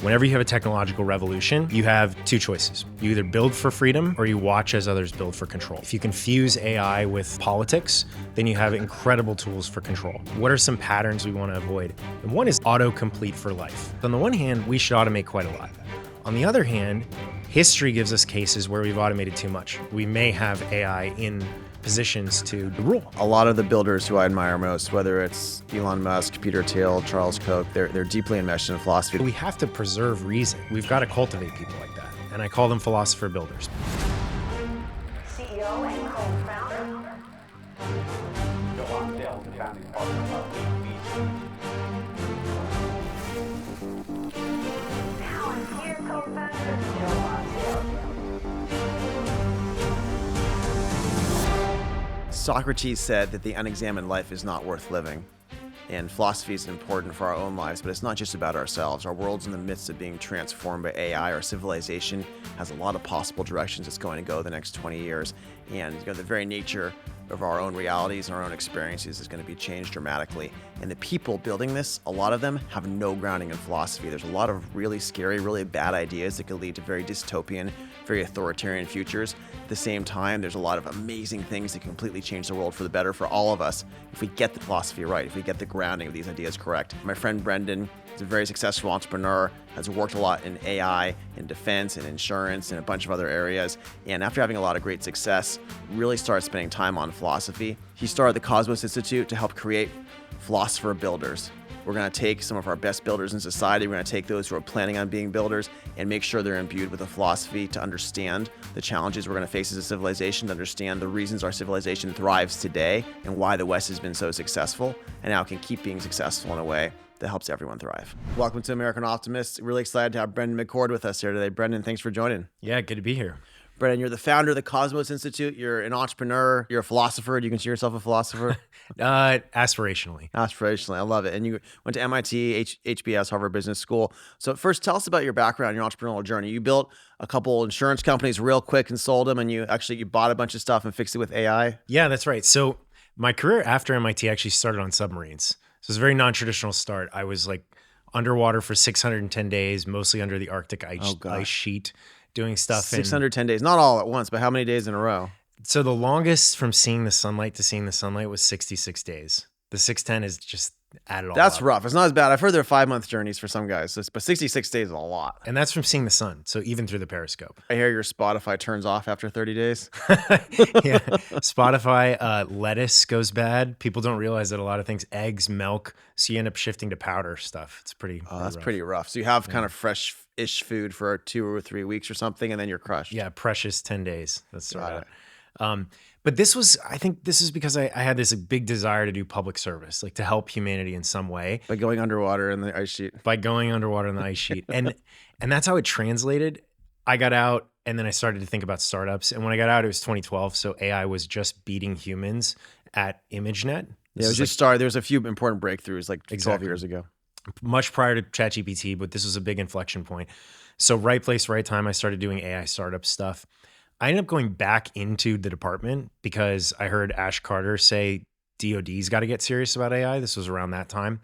Whenever you have a technological revolution, you have two choices. You either build for freedom or you watch as others build for control. If you can fuse AI with politics, then you have incredible tools for control. What are some patterns we want to avoid? And one is autocomplete for life. On the one hand, we should automate quite a lot. On the other hand, history gives us cases where we've automated too much. We may have AI in positions to rule. A lot of the builders who I admire most, whether it's Elon Musk, Peter Thiel, Charles Koch, they're deeply enmeshed in philosophy. We have to preserve reason. We've got to cultivate people like that. And I call them philosopher builders. CEO and co-founder. Palantir co-founder. Socrates said that the unexamined life is not worth living. And philosophy is important for our own lives, but it's not just about ourselves. Our world's in the midst of being transformed by AI. Our civilization has a lot of possible directions it's going to go the next 20 years. And the very nature of our own realities and our own experiences is going to be changed dramatically. And the people building this, a lot of them have no grounding in philosophy. There's a lot of really scary, really bad ideas that could lead to very dystopian, very authoritarian futures. At the same time, there's a lot of amazing things that can completely change the world for the better for all of us if we get the philosophy right, if we get the grounding of these ideas correct. My friend Brendan is a very successful entrepreneur, has worked a lot in AI, in defense, and insurance, and a bunch of other areas. And after having a lot of great success, really started spending time on philosophy. He started the Cosmos Institute to help create Philosopher Builders. We're going to take some of our best builders in society. We're going to take those who are planning on being builders and make sure they're imbued with a philosophy to understand the challenges we're going to face as a civilization, to understand the reasons our civilization thrives today and why the West has been so successful and how it can keep being successful in a way that helps everyone thrive. Welcome to American Optimists. Really excited to have Brendan McCord with us here today. Brendan, thanks for joining. Yeah, good to be here. Brendan, you're the founder of the Cosmos Institute. You're an entrepreneur. You're a philosopher. Do you consider yourself a philosopher? Aspirationally. Aspirationally. I love it. And you went to MIT, HBS, Harvard Business School. So first, tell us about your background, your entrepreneurial journey. You built a couple insurance companies real quick and sold them, and you bought a bunch of stuff and fixed it with AI. Yeah, that's right. So my career after MIT actually started on submarines. So it's a very non-traditional start. I was like underwater for 610 days, mostly under the Arctic ice sheet, doing stuff. 610 days, not all at once, but how many days in a row? So the longest from seeing the sunlight to seeing the sunlight was 66 days. The 610 is just added all That's up. rough. It's not as bad. I've heard there are 5-month journees for some guys, but 66 days is a lot. And that's from seeing the sun. So even through the periscope. I hear your Spotify turns off after 30 days. Yeah. Spotify, lettuce goes bad. People don't realize that a lot of things, eggs, milk, so you end up shifting to powder stuff. It's pretty that's rough. pretty rough. So you have kind of fresh-ish food for 2 or 3 weeks or something, and then you're crushed. Yeah, precious 10 days. That's sort Got of it. But I think this is because I had this big desire to do public service, like to help humanity in some way. By going underwater in the ice sheet. And that's how it translated. I got out and then I started to think about startups. And when I got out, it was 2012. So AI was just beating humans at ImageNet. Yeah, it was just started. There was a few important breakthroughs like 12 Exactly. years ago. Much prior to ChatGPT, but this was a big inflection point. So right place, right time, I started doing AI startup stuff. I ended up going back into the department because I heard Ash Carter say DOD's got to get serious about AI. This was around that time.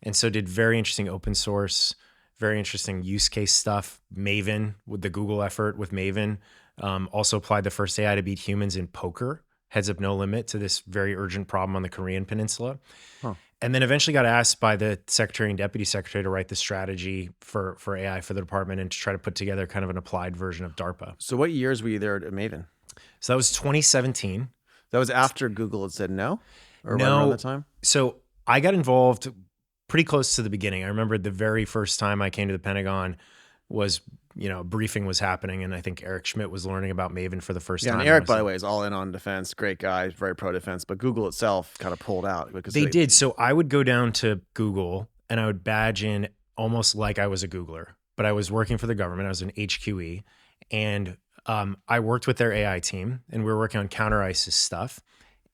And so did very interesting open source, very interesting use case stuff. Maven, with the Google effort with Maven, also applied the first AI to beat humans in poker, heads up no limit, to this very urgent problem on the Korean peninsula. Huh. And then eventually got asked by the secretary and deputy secretary to write the strategy for AI for the department and to try to put together kind of an applied version of DARPA. So what years were you there at Maven? So that was 2017. That was after Google had said no? Or No. right around that time? So I got involved pretty close to the beginning. I remember the very first time I came to the Pentagon was, a briefing was happening, and I think Eric Schmidt was learning about Maven for the first time. And Eric, by the way, is all in on defense. Great guy, very pro-defense. But Google itself kind of pulled out. Because they did. So I would go down to Google, and I would badge in almost like I was a Googler. But I was working for the government. I was an HQE. And I worked with their AI team, and we were working on counter-ISIS stuff.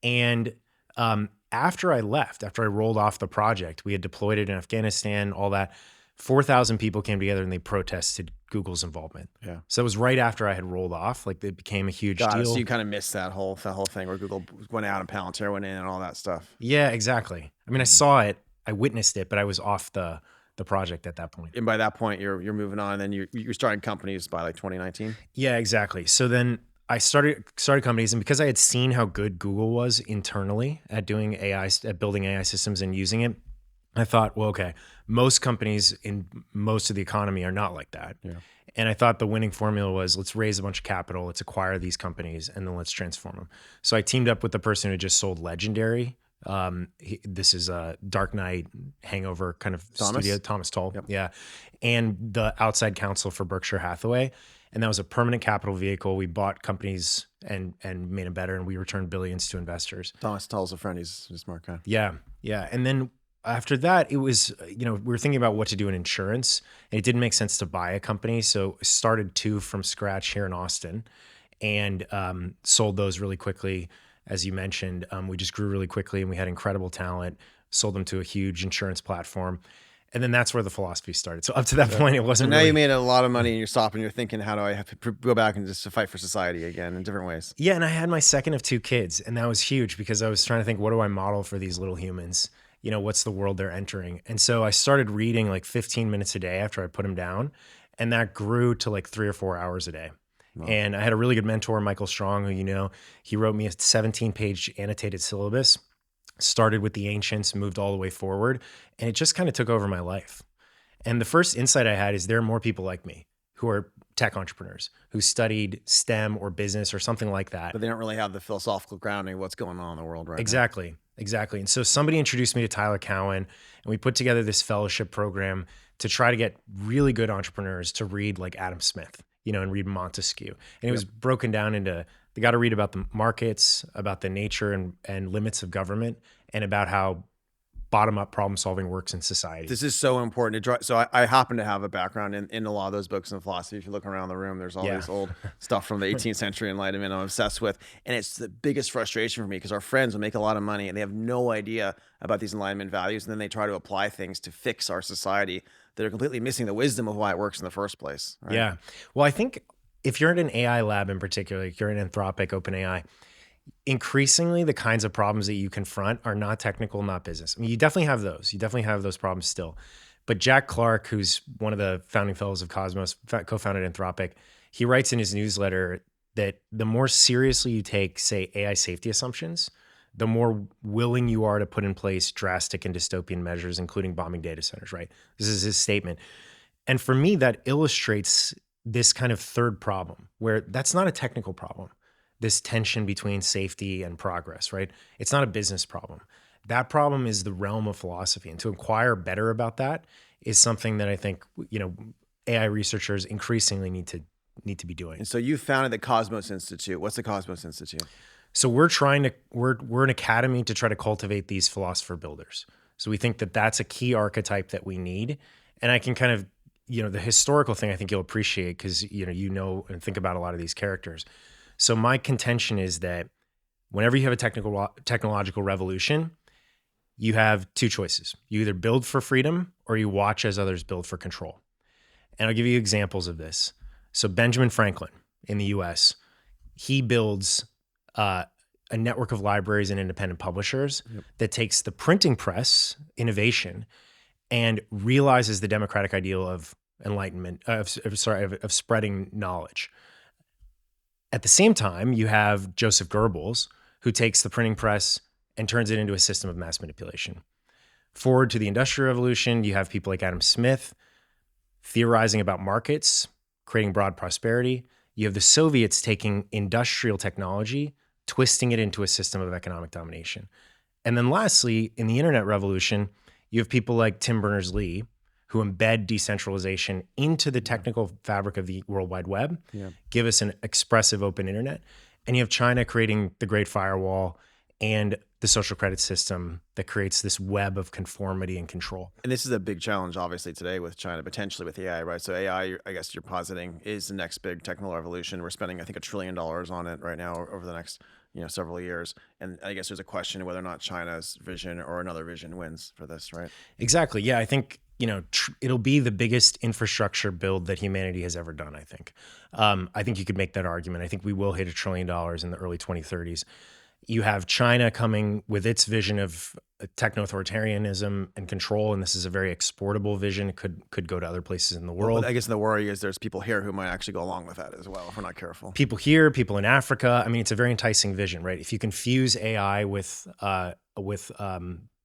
And after I left, after I rolled off the project, we had deployed it in Afghanistan, all that. 4,000 people came together and they protested Google's involvement. Yeah. So it was right after I had rolled off. Like it became a huge deal. So you kind of missed that whole thing where Google went out and Palantir went in and all that stuff. Yeah, exactly. I mean, I saw it, I witnessed it, but I was off the the project at that point. And by that point, you're moving on, and then you're starting companies by like 2019. Yeah, exactly. So then I started companies, and because I had seen how good Google was internally at doing AI, at building AI systems and using it, I thought, well, okay, most companies in most of the economy are not like that. Yeah. And I thought the winning formula was, let's raise a bunch of capital, let's acquire these companies, and then let's transform them. So I teamed up with the person who just sold Legendary. This is a Dark Knight Hangover kind of studio, Thomas Tull. Yep. Yeah. And the outside counsel for Berkshire Hathaway. And that was a permanent capital vehicle. We bought companies and made them better, and we returned billions to investors. Thomas Tull's a friend. He's a smart guy. Yeah. Yeah. And then after that, it was, we were thinking about what to do in insurance, and it didn't make sense to buy a company. So started two from scratch here in Austin, and sold those really quickly. As you mentioned, we just grew really quickly, and we had incredible talent, sold them to a huge insurance platform. And then that's where the philosophy started. So up to that point, it wasn't So now really... you made a lot of money, and you're stopping. You're thinking, how do I have to go back and just to fight for society again in different ways? Yeah, and I had my second of two kids, and that was huge because I was trying to think, what do I model for these little humans? What's the world they're entering? And so I started reading like 15 minutes a day after I put them down, and that grew to like 3 or 4 hours a day. Wow. And I had a really good mentor, Michael Strong, who, he wrote me a 17-page annotated syllabus, started with the ancients, moved all the way forward, and it just kind of took over my life. And the first insight I had is there are more people like me who are tech entrepreneurs who studied STEM or business or something like that. But they don't really have the philosophical grounding of what's going on in the world right now. Exactly. And so somebody introduced me to Tyler Cowen, and we put together this fellowship program to try to get really good entrepreneurs to read like Adam Smith, and read Montesquieu. And it was broken down into, they got to read about the markets, about the nature and limits of government, and about how bottom-up problem-solving works in society. This is so important to draw. So I happen to have a background in a lot of those books in philosophy. If you look around the room, there's all this old stuff from the 18th century Enlightenment I'm obsessed with. And it's the biggest frustration for me because our friends will make a lot of money and they have no idea about these Enlightenment values. And then they try to apply things to fix our society that are completely missing the wisdom of why it works in the first place. Right? Yeah. Well, I think if you're in an AI lab in particular, like you're in Anthropic, OpenAI, increasingly the kinds of problems that you confront are not technical, not business. I mean, you definitely have those. You definitely have those problems still. But Jack Clark, who's one of the founding fellows of Cosmos, co-founded Anthropic, he writes in his newsletter that the more seriously you take, say, AI safety assumptions, the more willing you are to put in place drastic and dystopian measures, including bombing data centers, right? This is his statement. And for me, that illustrates this kind of third problem where that's not a technical problem. This tension between safety and progress, right? It's not a business problem. That problem is the realm of philosophy. And to inquire better about that is something that I think, AI researchers increasingly need to be doing. And so you founded the Cosmos Institute. What's the Cosmos Institute? So we're an academy to try to cultivate these philosopher builders. So we think that that's a key archetype that we need. And I can kind of, the historical thing I think you'll appreciate because, and think about a lot of these characters. So my contention is that whenever you have a technological revolution, you have two choices. You either build for freedom or you watch as others build for control. And I'll give you examples of this. So Benjamin Franklin in the US, he builds a network of libraries and independent publishers that takes the printing press innovation and realizes the democratic ideal of enlightenment, of spreading knowledge. At the same time, you have Joseph Goebbels, who takes the printing press and turns it into a system of mass manipulation. Forward to the Industrial Revolution, you have people like Adam Smith theorizing about markets, creating broad prosperity. You have the Soviets taking industrial technology, twisting it into a system of economic domination. And then lastly, in the Internet Revolution, you have people like Tim Berners-Lee, who embed decentralization into the technical fabric of the World Wide Web, give us an expressive open internet. And you have China creating the Great Firewall and the social credit system that creates this web of conformity and control. And this is a big challenge, obviously, today with China, potentially with AI, right? So AI, I guess you're positing, is the next big technical revolution. We're spending, I think, $1 trillion on it right now over the next several years. And I guess there's a question of whether or not China's vision or another vision wins for this, right? Exactly. Yeah, I think it'll be the biggest infrastructure build that humanity has ever done, I think. I think you could make that argument. I think we will hit $1 trillion in the early 2030s. You have China coming with its vision of techno-authoritarianism and control, and this is a very exportable vision. It could go to other places in the world. Well, I guess the worry is there's people here who might actually go along with that as well if we're not careful. People here, people in Africa. I mean, it's a very enticing vision, right? If you can fuse AI with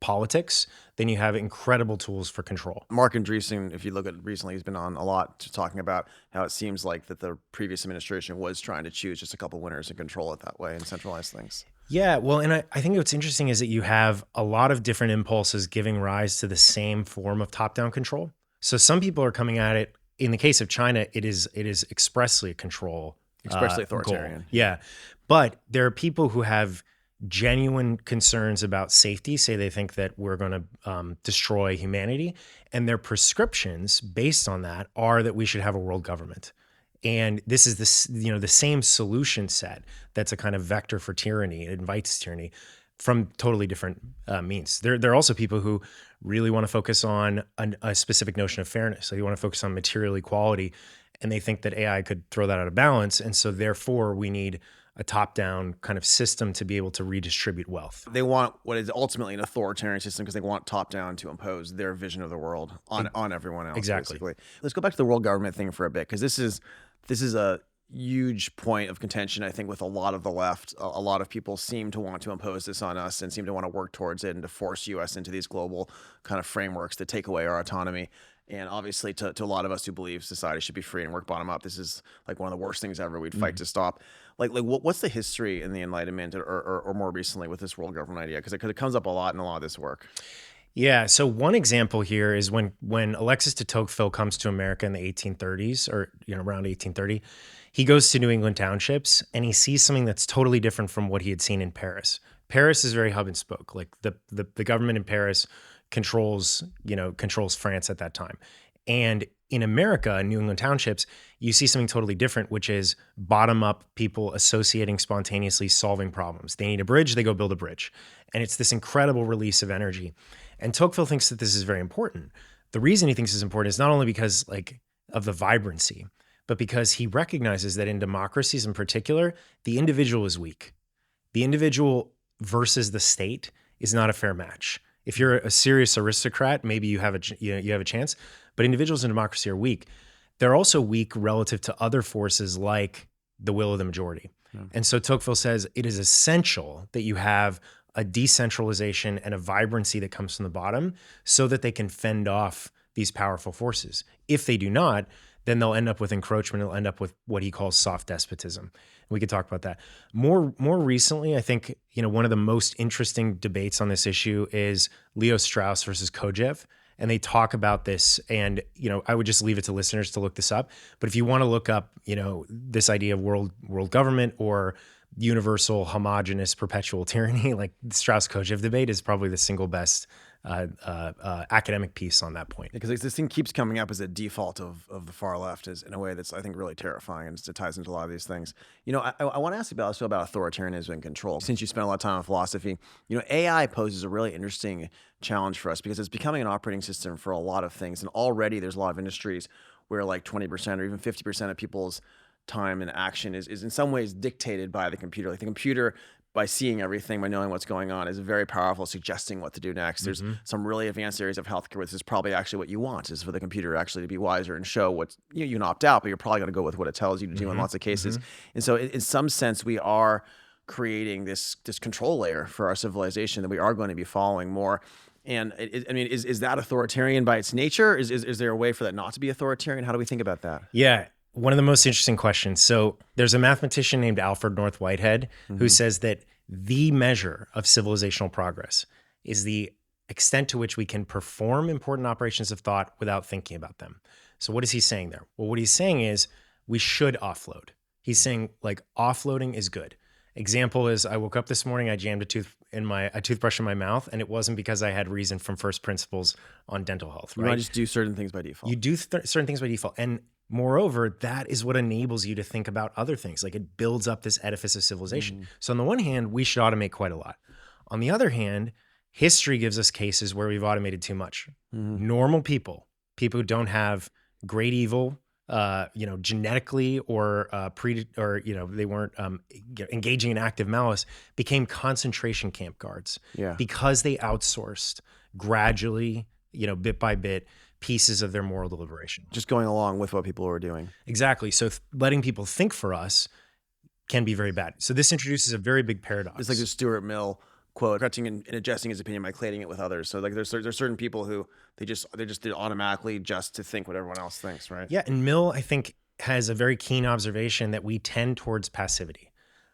politics, then you have incredible tools for control. Mark Andreessen, if you look at recently, he's been on a lot talking about how it seems like that the previous administration was trying to choose just a couple winners and control it that way and centralize things. Yeah, well, and I think what's interesting is that you have a lot of different impulses giving rise to the same form of top-down control. So some people are coming at it. In the case of China, it is expressly a control, Expressly authoritarian. goal. Yeah, but there are people who have genuine concerns about safety. Say they think that we're going to destroy humanity, and their prescriptions based on that are that we should have a world government. And this is the same solution set that's a kind of vector for tyranny. It invites tyranny from totally different means. There are also people who really want to focus on a specific notion of fairness. So they want to focus on material equality, and they think that AI could throw that out of balance. And so therefore we need a top-down kind of system to be able to redistribute wealth. They want what is ultimately an authoritarian system because they want top-down to impose their vision of the world on everyone else. Exactly. Basically. Let's go back to the world government thing for a bit, because this is a huge point of contention, I think, with a lot of the left. A lot of people seem to want to impose this on us and seem to want to work towards it and to force US into these global kind of frameworks that take away our autonomy. And obviously to a lot of us who believe society should be free and work bottom up, this is like one of the worst things ever. We'd fight to stop. Like what's the history in the Enlightenment or more recently with this world government idea? Because it comes up a lot in a lot of this work. Yeah. So one example here is when Alexis de Tocqueville comes to America in the 1830s, or around 1830, he goes to New England townships and he sees something that's totally different from what he had seen in Paris. Paris is very hub and spoke. Like the government in Paris controls France at that time. And in America, in New England townships, you see something totally different, which is bottom-up people associating spontaneously, solving problems. They need a bridge, they go build a bridge. And it's this incredible release of energy. And Tocqueville thinks that this is very important. The reason he thinks it's important is not only because of the vibrancy, but because he recognizes that in democracies in particular, the individual is weak. The individual versus the state is not a fair match. If you're a serious aristocrat, maybe you have a chance, but individuals in democracy are weak. They're also weak relative to other forces like the will of the majority. Yeah. And so Tocqueville says it is essential that you have a decentralization and a vibrancy that comes from the bottom so that they can fend off these powerful forces. If they do not, then they'll end up with encroachment. They'll end up with what he calls soft despotism. We could talk about that. More recently, I think, one of the most interesting debates on this issue is Leo Strauss versus Kojève. And they talk about this, and I would just leave it to listeners to look this up. But if you want to look up, this idea of world government or universal, homogenous, perpetual tyranny, like the Strauss-Kojève debate is probably the single best academic piece on that point. Because this thing keeps coming up as a default of the far left is in a way that's, I think, really terrifying, and it ties into a lot of these things. I want to ask you about authoritarianism and control. Since you spent a lot of time on philosophy, AI poses a really interesting challenge for us because it's becoming an operating system for a lot of things. And already there's a lot of industries where like 20% or even 50% of people's time and action is in some ways dictated by the computer. Like the computer, by seeing everything, by knowing what's going on, is very powerful, suggesting what to do next. There's some really advanced areas of healthcare where this is probably actually what you want, is for the computer actually to be wiser and show what you can opt out, but you're probably going to go with what it tells you to do in lots of cases. And so in some sense, we are creating this control layer for our civilization that we are going to be following more. And is that authoritarian by its nature? Is there a way for that not to be authoritarian? How do we think about that? Yeah. One of the most interesting questions. So there's a mathematician named Alfred North Whitehead who says that the measure of civilizational progress is the extent to which we can perform important operations of thought without thinking about them. So what is he saying there? Well, what he's saying is we should offload. He's saying offloading is good. Example is I woke up this morning, I jammed a toothbrush in my mouth, and it wasn't because I had reason from first principles on dental health. Right? You might just do certain things by default. You do certain things by default. And moreover, that is what enables you to think about other things. Like it builds up this edifice of civilization. So on the one hand, we should automate quite a lot. On the other hand, history gives us cases where we've automated too much. Normal people who don't have great evil, genetically or they weren't engaging in active malice, became concentration camp guards Yeah. because they outsourced gradually, bit by bit, pieces of their moral deliberation. Just going along with what people were doing. Exactly. So letting people think for us can be very bad. So this introduces a very big paradox. It's like the Stuart Mill quote, correcting and adjusting his opinion by claiming it with others. So like there's certain people who they just did automatically just to think what everyone else thinks, right? Yeah, and Mill, I think, has a very keen observation that we tend towards passivity.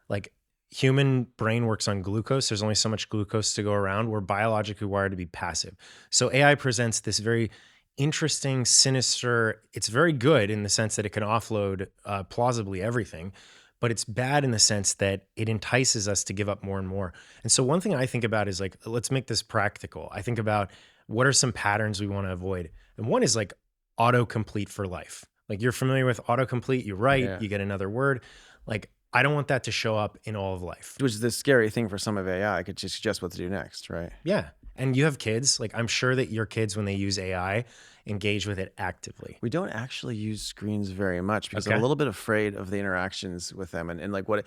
Like human brain works on glucose. There's only so much glucose to go around. We're biologically wired to be passive. So AI presents this very interesting, sinister, it's very good in the sense that it can offload plausibly everything, but it's bad in the sense that it entices us to give up more and more. And so one thing I think about is like, let's make this practical. I think about what are some patterns we want to avoid. And one is like autocomplete for life. Like you're familiar with autocomplete, you write, you get another word. Like I don't want that to show up in all of life. Which is the scary thing for some of AI. I could just suggest what to do next, right? Yeah. And you have kids. Like I'm sure that your kids, when they use AI, engage with it actively. We don't actually use screens very much because I'm Okay. a little bit afraid of the interactions with them. And like what,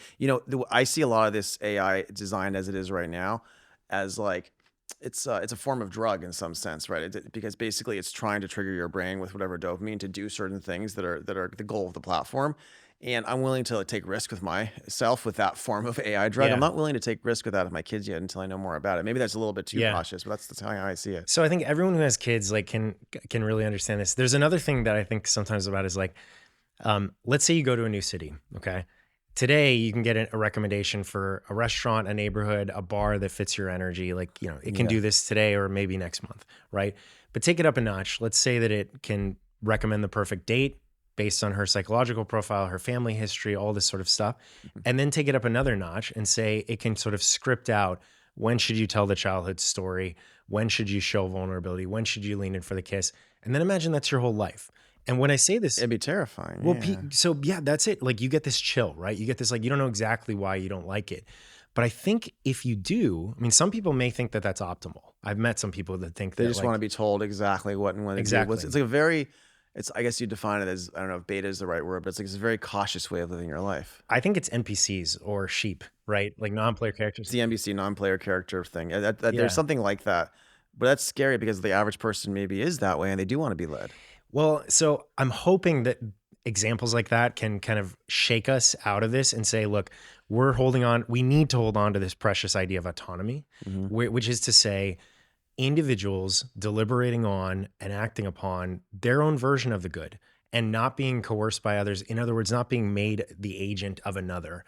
I see a lot of this AI designed as it is right now as like, it's a form of drug in some sense, right? Because basically it's trying to trigger your brain with whatever dopamine to do certain things that are the goal of the platform. And I'm willing to take risk with myself with that form of AI drug. Yeah. I'm not willing to take risk with that with my kids yet until I know more about it. Maybe that's a little bit too cautious, but that's how I see it. So I think everyone who has kids like can really understand this. There's another thing that I think sometimes about is like, let's say you go to a new city, okay? Today you can get a recommendation for a restaurant, a neighborhood, a bar that fits your energy. Like, it can do this today or maybe next month, right? But take it up a notch. Let's say that it can recommend the perfect date based on her psychological profile, her family history, all this sort of stuff. And then take it up another notch and say it can sort of script out, when should you tell the childhood story? When should you show vulnerability? When should you lean in for the kiss? And then imagine that's your whole life. And when I say this, It'd be terrifying. well, yeah. that's it. Like you get this chill, right? You get this, like, you don't know exactly why you don't like it. But I think if you do, I mean, some people may think that that's optimal. I've met some people that think They that just want to be told exactly what and when. Exactly. It's like a very, I guess you define it as, I don't know if beta is the right word, but it's a very cautious way of living your life. I think it's NPCs or sheep, right? Like non-player characters. It's the NBC non-player character thing. Yeah. There's something like that. But that's scary because the average person maybe is that way and they do want to be led. Well, so I'm hoping that examples like that can kind of shake us out of this and say, look, we need to hold on to this precious idea of autonomy, which is to say individuals deliberating on and acting upon their own version of the good and not being coerced by others. In other words, not being made the agent of another.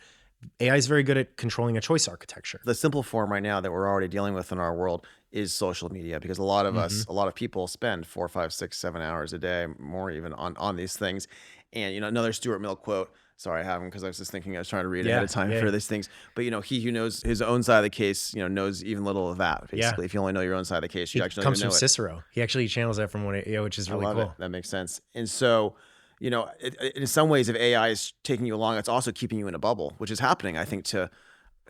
AI is very good at controlling a choice architecture. The simple form right now that we're already dealing with in our world is social media, because a lot of us, a lot of people spend 4, 5, 6, 7 hours a day, more even on these things. And, another Stuart Mill quote, sorry, I have them because I was just thinking I was trying to read ahead of time for these things. But, he who knows his own side of the case, knows even little of that, basically. If you only know your own side of the case, you actually comes know from it. Cicero. He actually channels that from one, which is really I love cool. it. That makes sense. And so, in some ways, if AI is taking you along, it's also keeping you in a bubble, which is happening, I think, to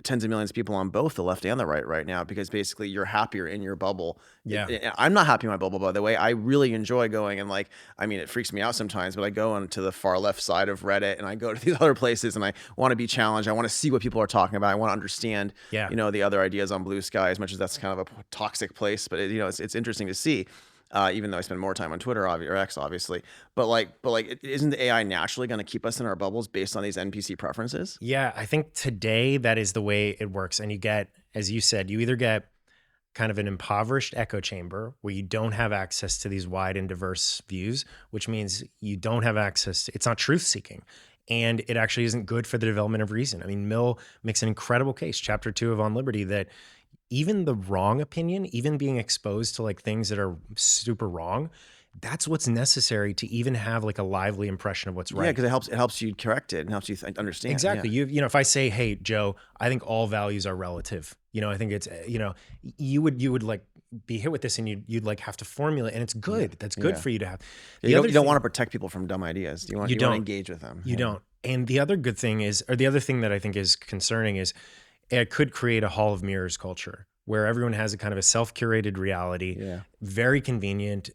tens of millions of people on both the left and the right now, because basically you're happier in your bubble. Yeah. I'm not happy in my bubble, by the way. I really enjoy going and it freaks me out sometimes, but I go onto the far left side of Reddit and I go to these other places and I want to be challenged. I want to see what people are talking about. I want to understand, the other ideas on Blue Sky, as much as that's kind of a toxic place, but it's interesting to see. Even though I spend more time on Twitter or X, obviously, but isn't the AI naturally going to keep us in our bubbles based on these NPC preferences? Yeah, I think today that is the way it works. And you get, as you said, you either get kind of an impoverished echo chamber where you don't have access to these wide and diverse views, which means you don't have access. It's not truth seeking. And it actually isn't good for the development of reason. I mean, Mill makes an incredible case, chapter 2 of On Liberty, that even the wrong opinion, even being exposed to things that are super wrong, that's what's necessary to even have a lively impression of what's right. Yeah, because it helps you correct it and helps you understand. Exactly. Yeah. If I say, hey, Joe, I think all values are relative. I think it's, you would be hit with this and you'd have to formulate, and it's good. That's good for you to have. You don't want to protect people from dumb ideas. You want to engage with them. You don't. And the other good thing is, or the other thing that I think is concerning is, it could create a hall of mirrors culture where everyone has a kind of a self-curated reality, very convenient,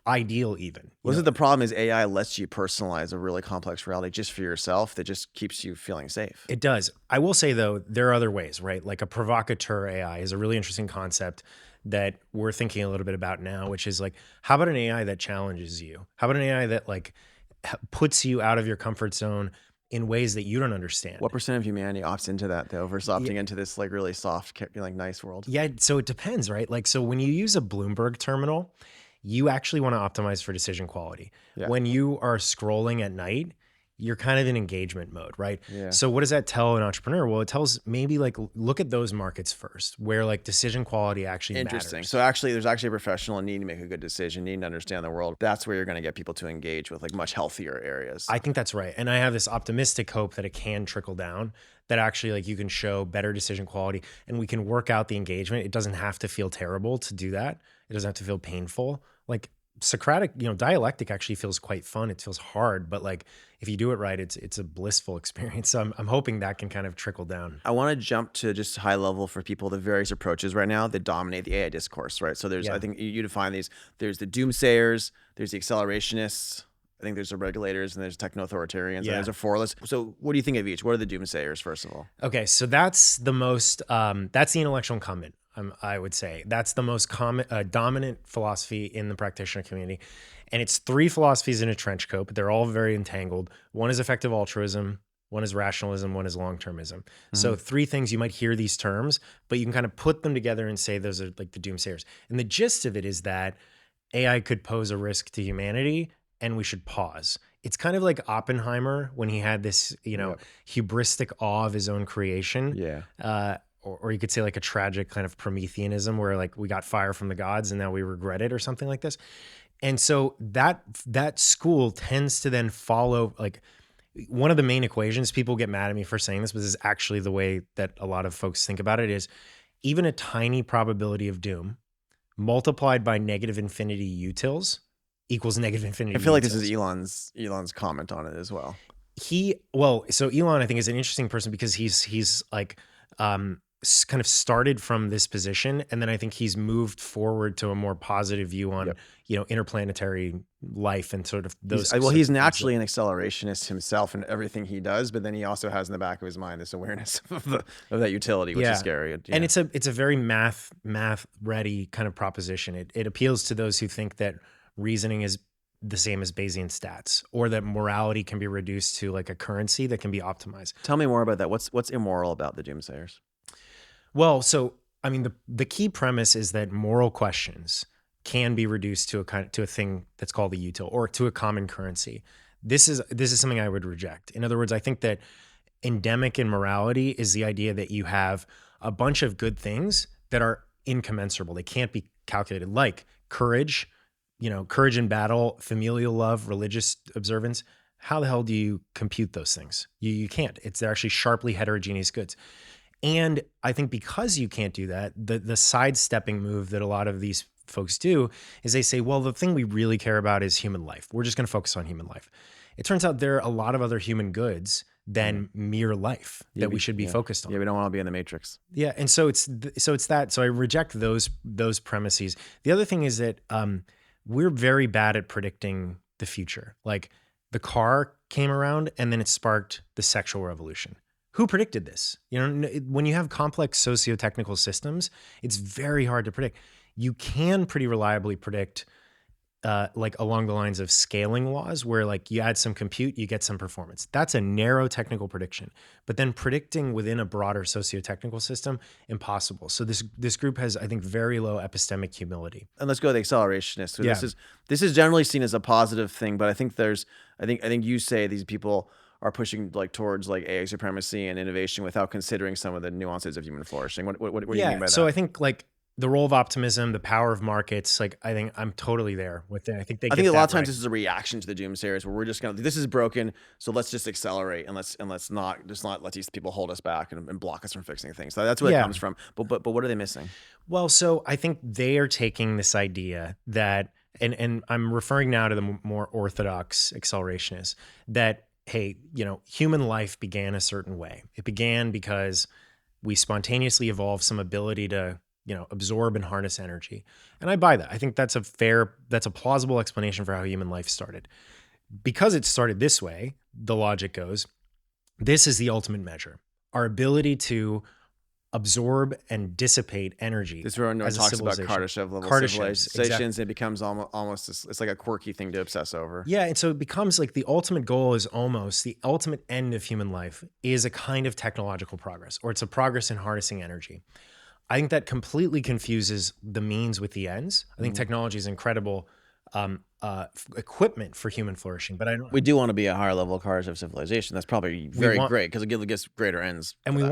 ideal even. Was it the problem is AI lets you personalize a really complex reality just for yourself that just keeps you feeling safe? It does. I will say though, there are other ways, right? Like a provocateur AI is a really interesting concept that we're thinking a little bit about now, which is like, how about an AI that challenges you? How about an AI that like puts you out of your comfort zone in ways that you don't understand? What percent of humanity opts into that though, versus opting into this like really soft, like nice world? Yeah, so it depends, right? Like, so when you use a Bloomberg terminal, you actually want to optimize for decision quality. Yeah. When you are scrolling at night, you're kind of in engagement mode, right? Yeah. So what does that tell an entrepreneur? Well, it tells maybe like look at those markets first, where like decision quality actually Interesting. matters. So actually, there's actually a professional need to make a good decision, need to understand the world. That's where you're going to get people to engage with like much healthier areas. I think that's right. And I have this optimistic hope that it can trickle down, that actually like you can show better decision quality and we can work out the engagement. It doesn't have to feel terrible to do that. It doesn't have to feel painful. Like Socratic, dialectic actually feels quite fun. It feels hard, but like if you do it right, it's a blissful experience. So I'm hoping that can kind of trickle down. I want to jump to just high level for people, the various approaches right now that dominate the AI discourse, right? So there's, I think you define these, there's the Doomsayers, there's the Accelerationists, I think there's the Regulators, and there's Techno-authoritarians, and there's a four-list. So what do you think of each? What are the Doomsayers, first of all? Okay, so that's the most, that's the intellectual incumbent, I would say. That's the most dominant philosophy in the practitioner community. And it's three philosophies in a trench coat, but they're all very entangled. One is effective altruism, one is rationalism, one is long-termism. So three things, you might hear these terms, but you can kind of put them together and say those are like the Doomsayers. And the gist of it is that AI could pose a risk to humanity and we should pause. It's kind of like Oppenheimer when he had this, hubristic awe of his own creation. Yeah. Or you could say like a tragic kind of Prometheanism where like we got fire from the gods and now we regret it or something like this. And so that school tends to then follow like one of the main equations. People get mad at me for saying this, but this is actually the way that a lot of folks think about it, is even a tiny probability of doom multiplied by negative infinity utils equals negative infinity. I feel like this is Elon's comment on it as well. So Elon, I think, is an interesting person because he's like kind of started from this position, and then I think he's moved forward to a more positive view on interplanetary life and sort of those. He's naturally an accelerationist himself in everything he does, but then he also has in the back of his mind this awareness of that utility, which is scary. And it's a very math ready kind of proposition. It appeals to those who think that reasoning is the same as Bayesian stats, or that morality can be reduced to like a currency that can be optimized. Tell me more about that. What's immoral about the Doomsayers? Well, so I mean, the key premise is that moral questions can be reduced to a thing that's called a util, or to a common currency. This is something I would reject. In other words, I think that endemic in morality is the idea that you have a bunch of good things that are incommensurable. They can't be calculated, like courage, courage in battle, familial love, religious observance. How the hell do you compute those things? You can't. They're actually sharply heterogeneous goods. And I think because you can't do that, the sidestepping move that a lot of these folks do is they say, well, the thing we really care about is human life. We're just going to focus on human life. It turns out there are a lot of other human goods than mere life that we should be focused on. Yeah, we don't want to be in the matrix. Yeah, and so it's that. So I reject those premises. The other thing is that we're very bad at predicting the future. Like the car came around and then it sparked the sexual revolution. Who predicted this? When you have complex socio-technical systems, it's very hard to predict. You can pretty reliably predict like along the lines of scaling laws, where like you add some compute, you get some performance. That's a narrow technical prediction. But then predicting within a broader socio-technical system, impossible. So this group has, I think, very low epistemic humility. And let's go to the accelerationists. So this is generally seen as a positive thing, but I think I think you say these people are pushing like towards like AI supremacy and innovation without considering some of the nuances of human flourishing. What do you mean by that? So I think like the role of optimism, the power of markets, like I think I'm totally there with it. I think a lot of times this is a reaction to the Doomsayers, where we're just this is broken, so let's just accelerate and let's not let these people hold us back and block us from fixing things. So that's where it comes from. But what are they missing? Well, so I think they are taking this idea that, and I'm referring now to the more orthodox accelerationists, that hey, human life began a certain way. It began because we spontaneously evolved some ability to absorb and harness energy. And I buy that. I think that's a plausible explanation for how human life started. Because it started this way, the logic goes, this is the ultimate measure. Our ability to absorb and dissipate energy. This is where no one as a talks about civilization. Kardashev level Kardashevs, civilizations. It becomes almost it's like a quirky thing to obsess over. Yeah, and so it becomes like the ultimate goal is almost the ultimate end of human life is a kind of technological progress, or it's a progress in harnessing energy. I think that completely confuses the means with the ends. I think technology is incredible equipment for human flourishing, but I don't. We do want to be a higher level of Kardashev civilization. That's probably very great because it gets greater ends. And we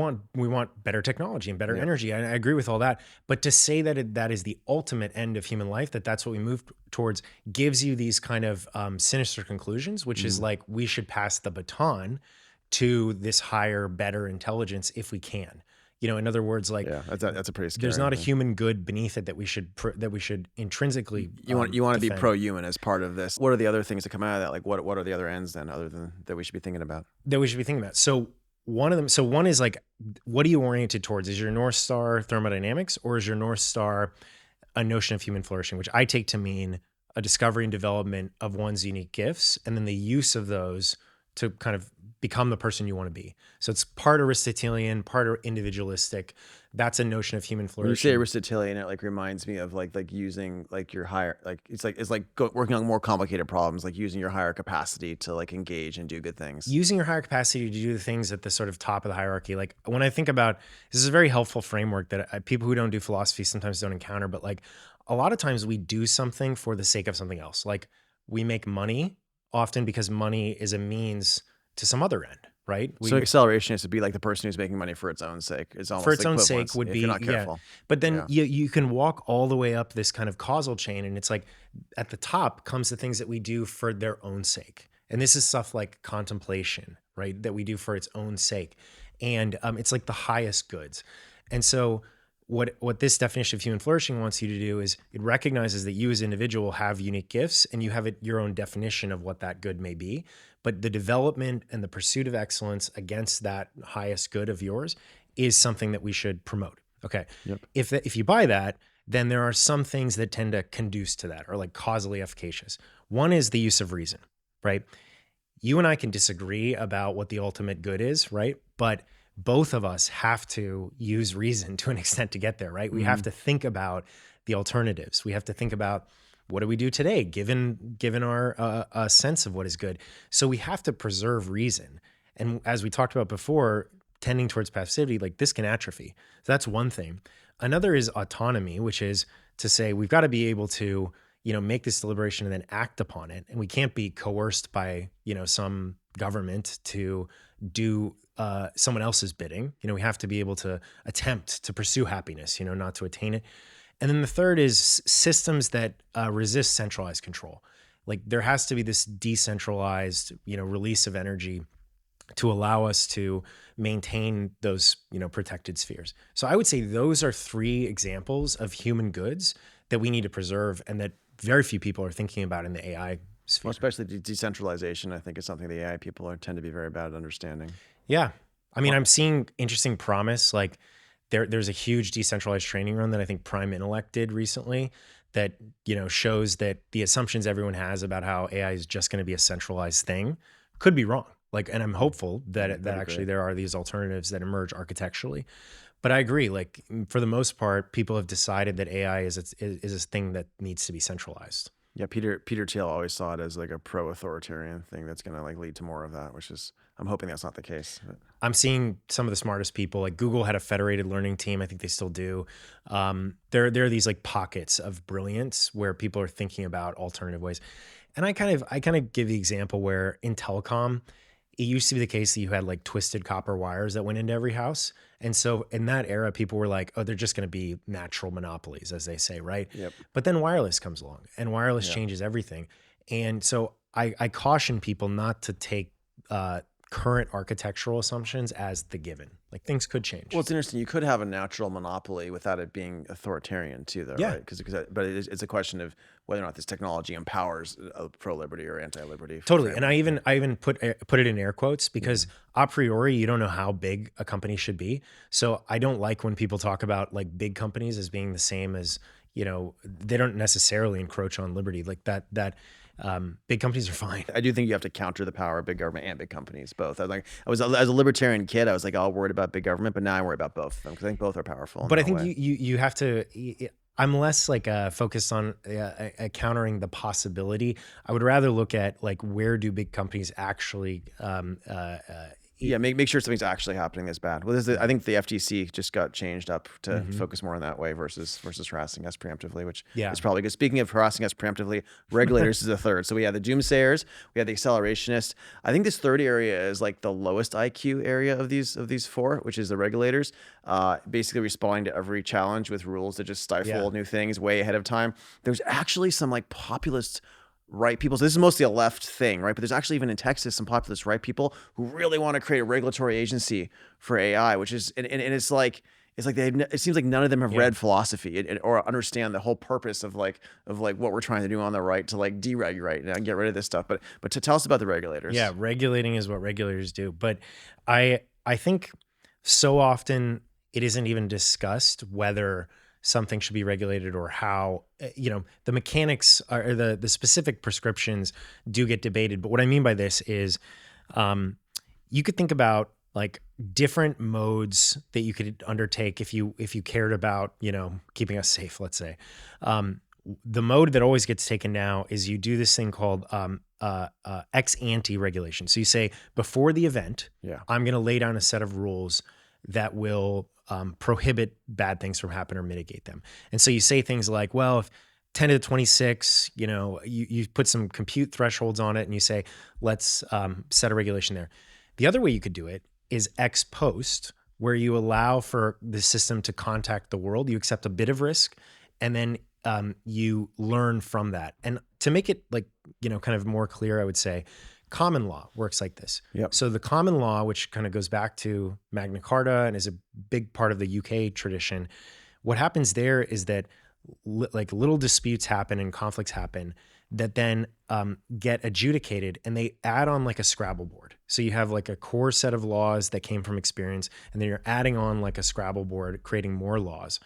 want better technology and better energy. I agree with all that. But to say that that is the ultimate end of human life, that's what we move towards, gives you these kind of sinister conclusions, which is like we should pass the baton to this higher, better intelligence if we can. In other words, like that's a pretty scary. There's not a human good beneath it that we should intrinsically. You want to be pro-human as part of this. What are the other things that come out of that? Like what are the other ends then, other than that we should be thinking about? So one is like, what are you oriented towards? Is your North Star thermodynamics, or is your North Star a notion of human flourishing, which I take to mean a discovery and development of one's unique gifts, and then the use of those to kind of become the person you want to be. So it's part Aristotelian, part individualistic. That's a notion of human flourishing. When you say Aristotelian, it like reminds me of like using like your higher, like it's like working on more complicated problems, like using your higher capacity to like engage and do good things. Using your higher capacity to do the things at the sort of top of the hierarchy. Like when I think about, this is a very helpful framework that people who don't do philosophy sometimes don't encounter, but like a lot of times we do something for the sake of something else. Like we make money often because money is a means to some other end, right? So accelerationists would be like the person who's making money for its own sake. It's almost for its own sake would be, not careful. But then you can walk all the way up this kind of causal chain, and it's like at the top comes the things that we do for their own sake. And this is stuff like contemplation, right? That we do for its own sake. And it's like the highest goods. And so what this definition of human flourishing wants you to do is it recognizes that you as an individual have unique gifts, and you have your own definition of what that good may be. But the development and the pursuit of excellence against that highest good of yours is something that we should promote. Okay. Yep. If you buy that, then there are some things that tend to conduce to that, or like causally efficacious. One is the use of reason, right? You and I can disagree about what the ultimate good is, right? But both of us have to use reason to an extent to get there, right? We have to think about the alternatives. We have to think about, what do we do today, given our sense of what is good? So we have to preserve reason. And as we talked about before, tending towards passivity, like this can atrophy. So that's one thing. Another is autonomy, which is to say we've got to be able to, make this deliberation and then act upon it. And we can't be coerced by, some government to do someone else's bidding. We have to be able to attempt to pursue happiness, not to attain it. And then the third is systems that resist centralized control. Like there has to be this decentralized, release of energy to allow us to maintain those, protected spheres. So I would say those are three examples of human goods that we need to preserve, and that very few people are thinking about in the AI sphere. Well, especially decentralization, I think is something the AI people tend to be very bad at understanding. Yeah. I mean, I'm seeing interesting promise. Like there's a huge decentralized training run that I think Prime Intellect did recently that, shows that the assumptions everyone has about how AI is just going to be a centralized thing could be wrong. Like, and I'm hopeful that actually there are these alternatives that emerge architecturally. But I agree, like for the most part, people have decided that AI is a thing that needs to be centralized. Yeah, Peter Thiel always saw it as like a pro-authoritarian thing that's going to like lead to more of that, which is, I'm hoping that's not the case. I'm seeing some of the smartest people, like Google had a federated learning team. I think they still do. There are these like pockets of brilliance where people are thinking about alternative ways. And I kind of give the example where in telecom, it used to be the case that you had like twisted copper wires that went into every house. And so in that era, people were like, oh, they're just going to be natural monopolies, as they say, right? Yep. But then wireless comes along, and wireless changes everything. And so I caution people not to take current architectural assumptions as the given. Like things could change. Well, it's interesting. You could have a natural monopoly without it being authoritarian too, though, Yeah. right? But it's a question of whether or not this technology empowers pro-liberty or anti-liberty. Totally. And framework. I even put it in air quotes because a priori, you don't know how big a company should be. So I don't like when people talk about like big companies as being the same as, they don't necessarily encroach on liberty like that. Big companies are fine. I do think you have to counter the power of big government and big companies, both. As a libertarian kid, I was like all worried about big government, but now I worry about both of them because I think both are powerful. But I think you have to. I'm less like focused on countering the possibility. I would rather look at like where do big companies actually make sure something's actually happening that's bad. Well, I think the FTC just got changed up to focus more on that way versus harassing us preemptively, which is probably good. Speaking of harassing us preemptively, regulators is a third. So we have the Doomsayers, we have the Accelerationists. I think this third area is like the lowest IQ area of these four, which is the regulators, basically responding to every challenge with rules that just stifle new things way ahead of time. There's actually some like populist right people. So this is mostly a left thing, right? But there's actually even in Texas some populist right people who really want to create a regulatory agency for AI, which is and it's like it seems like none of them have read philosophy or understand the whole purpose of like what we're trying to do on the right to like deregulate and get rid of this stuff. But to tell us about the regulators. Yeah, regulating is what regulators do. But I think so often it isn't even discussed whether something should be regulated or how, the mechanics or the specific prescriptions do get debated. But what I mean by this is you could think about like different modes that you could undertake if you cared about, keeping us safe, let's say. The mode that always gets taken now is you do this thing called ex ante regulation. So you say before the event, I'm going to lay down a set of rules that will prohibit bad things from happening or mitigate them. And so you say things like, well, if 10 to the 26, you put some compute thresholds on it and you say, let's set a regulation there. The other way you could do it is ex post, where you allow for the system to contact the world. You accept a bit of risk and then you learn from that. And to make it like, kind of more clear, I would say, common law works like this. So the common law, which kind of goes back to Magna Carta and is a big part of the UK tradition, what happens there is that like little disputes happen and conflicts happen that then get adjudicated and they add on like a Scrabble board. So you have like a core set of laws that came from experience and then you're adding on like a Scrabble board, creating more laws.